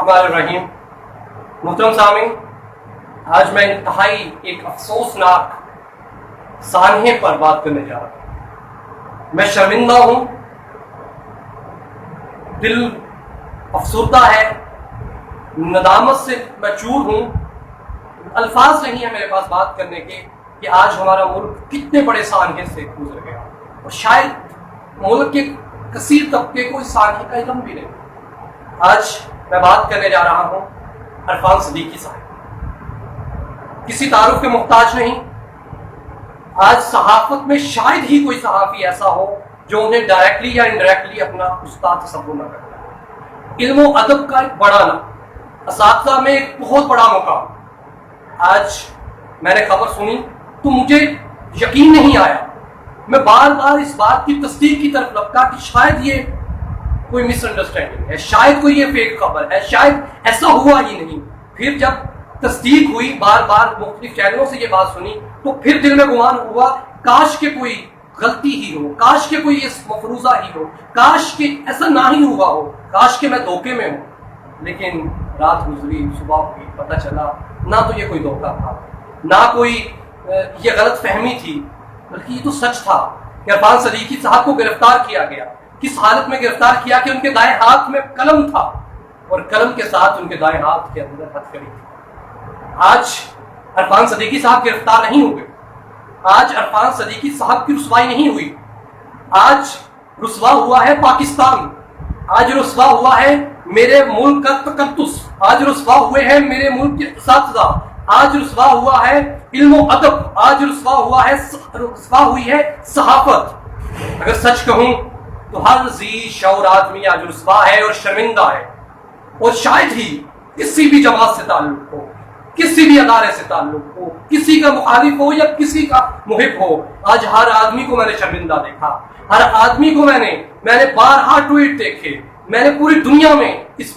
الرحمن الرحیم. محترم سامعین، آج میں انتہائی ایک افسوسناک سانحے پر بات کرنے جا رہا ہوں. میں شرمندہ ہوں، دل افسردہ ہے، ندامت سے میں چور ہوں. الفاظ نہیں ہے میرے پاس بات کرنے کے کہ آج ہمارا ملک کتنے بڑے سانحے سے گزر گیا، اور شاید ملک کے کثیر طبقے کو اس سانحے کا علم بھی نہیں. آج میں بات کرنے جا رہا ہوں عرفان صدیقی صاحب. کسی تعارف کے محتاج نہیں. آج صحافت میں شاید ہی کوئی صحافی ایسا ہو جو انہیں ڈائریکٹلی یا انڈائریکٹلی اپنا استاد تصور نہ کرتا ہے. علم و ادب کا ایک بڑا نام، اساتذہ میں ایک بہت بڑا مقام. آج میں نے خبر سنی تو مجھے یقین نہیں آیا. میں بار بار اس بات کی تصدیق کی طرف لپکا کہ شاید یہ کوئی مس انڈرسٹینڈنگ ہے، شاید کوئی یہ فیک خبر ہے، شاید ایسا ہوا ہی نہیں. پھر جب تصدیق ہوئی، بار بار مختلف چینلوں سے یہ بات سنی، تو پھر دل میں گمان ہوا کاش کہ کوئی غلطی ہی ہو، کاش کہ کوئی اس مفروضہ ہی ہو، کاش کہ ایسا نہ ہی ہوا ہو، کاش کہ میں دھوکے میں ہوں. لیکن رات گزری، صبح ہوئی، پتہ چلا نہ تو یہ کوئی دھوکہ تھا، نہ کوئی یہ غلط فہمی تھی، بلکہ یہ تو سچ تھا کہ عرفان صدیقی صاحب کو گرفتار کیا گیا. کس حالت میں گرفتار کیا کہ ان کے دائیں ہاتھ میں قلم تھا اور قلم کے ساتھ ان کے دائیں ہاتھ کے اندر ہتھکڑی تھی. آج عرفان صدیقی صاحب گرفتار نہیں ہوئے. آج عرفان صدیقی صاحب کی رسوائی نہیں ہوئی. آج رسوا ہوا ہے پاکستان. آج رسوا ہوا ہے میرے ملک کا تقدس. آج رسوا ہوئے ہیں میرے ملک کے اساتذہ. آج رسوا ہوا ہے علم و ادب. آج رسوا ہوئی ہے صحافت. اگر سچ کہوں تو ہر ذی شعور آدمی آج رسوا ہے اور شرمندہ ہے. اور شاید ہی کسی بھی جماعت سے تعلق ہو، کسی بھی ادارے سے تعلق ہو، کسی کا مخالف ہو یا کسی کا محب ہو، آج ہر آدمی کو میں نے شرمندہ دیکھا. ہر آدمی کو میں نے بارہا ٹویٹ دیکھے. میں نے پوری دنیا میں اس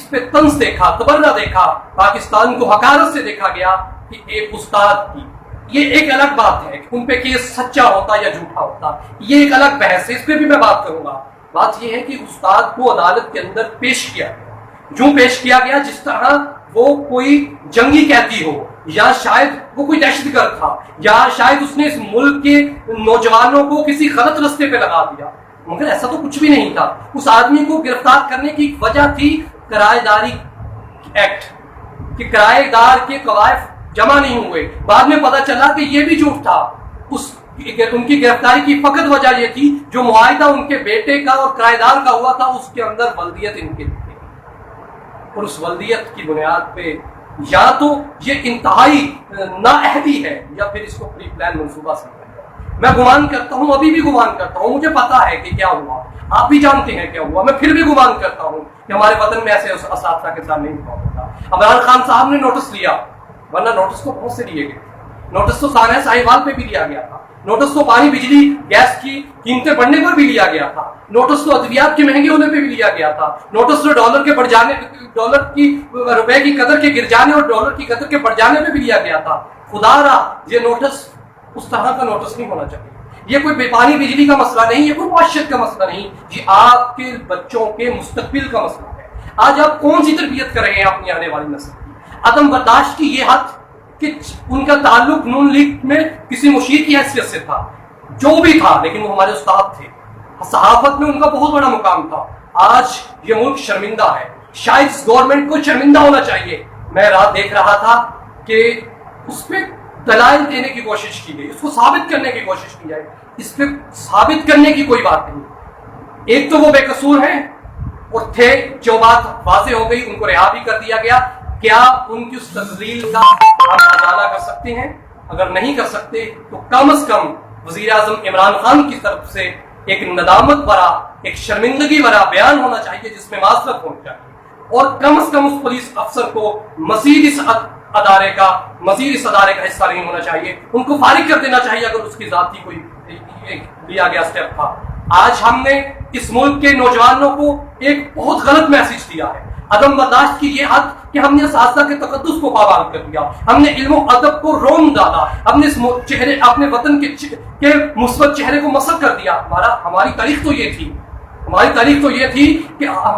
پہ طنز دیکھا، تبرہ دیکھا. پاکستان کو حقارت سے دیکھا گیا کہ ایک استاد کی. یہ ایک الگ بات ہے کہ ان پہ کیس سچا ہوتا یا جھوٹا ہوتا، یہ ایک الگ بحث ہے، اس پہ بھی میں بات کروں گا. بات یہ ہے کہ استاد کو عدالت کے اندر پیش کیا گیا، جو پیش کیا گیا جس طرح وہ کوئی جنگی قیدی ہو، یا شاید وہ کوئی دہشت گرد تھا، یا شاید اس نے اس ملک کے نوجوانوں کو کسی غلط رستے پہ لگا دیا. مگر ایسا تو کچھ بھی نہیں تھا. اس آدمی کو گرفتار کرنے کی وجہ تھی کرایہ داری ایکٹ، کہ کرایہ دار کے قوائف جمع نہیں ہوئے. بعد میں پتا چلا کہ یہ بھی جھوٹ تھا. ان کی گرفتاری کی فقط وجہ یہ تھی جو معاہدہ ان کے بیٹے کا اور کرایہ دار کا ہوا تھا، اس کے اندر ولدیت ان کے تھی، اور اس ولدیت کی بنیاد پہ یا تو یہ انتہائی نااہلی ہے یا پھر اس کو پری پلان منصوبہ سمجھا. میں گمان کرتا ہوں، ابھی بھی گمان کرتا ہوں، مجھے پتا ہے کہ کیا ہوا، آپ بھی جانتے ہیں کیا ہوا. میں پھر بھی گمان کرتا ہوں کہ ہمارے وطن میں ایسے اساتذہ کے ساتھ نہیں ہوا ہوتا. عمران خان صاحب نے نوٹس لیا، ورنہ نوٹس کو بہت سے لیے گئے. نوٹس تو سانحہ ساہیوال پہ بھی لیا گیا تھا. نوٹس تو پانی بجلی گیس کی قیمتیں بڑھنے پر بھی لیا گیا تھا. نوٹس تو ادویات کے مہنگے ہونے پہ بھی لیا گیا تھا. نوٹس تو ڈالر کے بڑھ جانے، ڈالر کی روپے کی قدر کے گر جانے اور ڈالر کی قدر کے بڑھ جانے پہ بھی لیا گیا تھا. خدا را یہ نوٹس اس طرح کا نوٹس نہیں ہونا چاہیے. یہ کوئی پانی بجلی کا مسئلہ نہیں، یہ کوئی معاشرت کا مسئلہ نہیں، یہ آپ کے بچوں کے مستقبل کا مسئلہ ہے. آج آپ کون سی تربیت کر رہے ہیں اپنی آنے والی نسل کی؟ عدم برداشت کی یہ حد کہ ان کا تعلق نون لیگ میں کسی مشیر کی حیثیت سے تھا، جو بھی تھا، لیکن وہ ہمارے استاد تھے. صحافت میں ان کا بہت بڑا مقام تھا. آج یہ ملک شرمندہ ہے. شاید اس گورنمنٹ کو شرمندہ ہونا چاہیے. میں رات دیکھ رہا تھا کہ اس پہ دلائل دینے کی کوشش کی گئی، اس کو ثابت کرنے کی کوشش کی جائے. اس پہ ثابت کرنے کی کوئی بات نہیں. ایک تو وہ بے قصور ہیں اور تھے، جو بات واضح ہو گئی، ان کو رہا بھی کر دیا گیا. کیا ان کی اس تذلیل کا ہم ازالہ کر سکتے ہیں؟ اگر نہیں کر سکتے تو کم از کم وزیر اعظم عمران خان کی طرف سے ایک ندامت بھرا، ایک شرمندگی بھرا بیان ہونا چاہیے جس میں معذرت ہونی چاہیے. اور کم از کم اس پولیس افسر کو مزید اس ادارے کا حصہ نہیں ہونا چاہیے. ان کو فارغ کر دینا چاہیے اگر اس کی ذاتی کوئی لیا گیا اسٹیپ تھا. آج ہم نے اس ملک کے نوجوانوں کو ایک بہت غلط میسج دیا ہے. عدم برداشت کی یہ حد کہ ہم نے اساتذہ کے تقدس کو پامال کر دیا. ہم نے علم و ادب کو رون ڈالا. ہم نے اس چہرے، اپنے وطن کے مثبت چہرے کو مسخ کر دیا. ہماری تاریخ تو یہ تھی کہ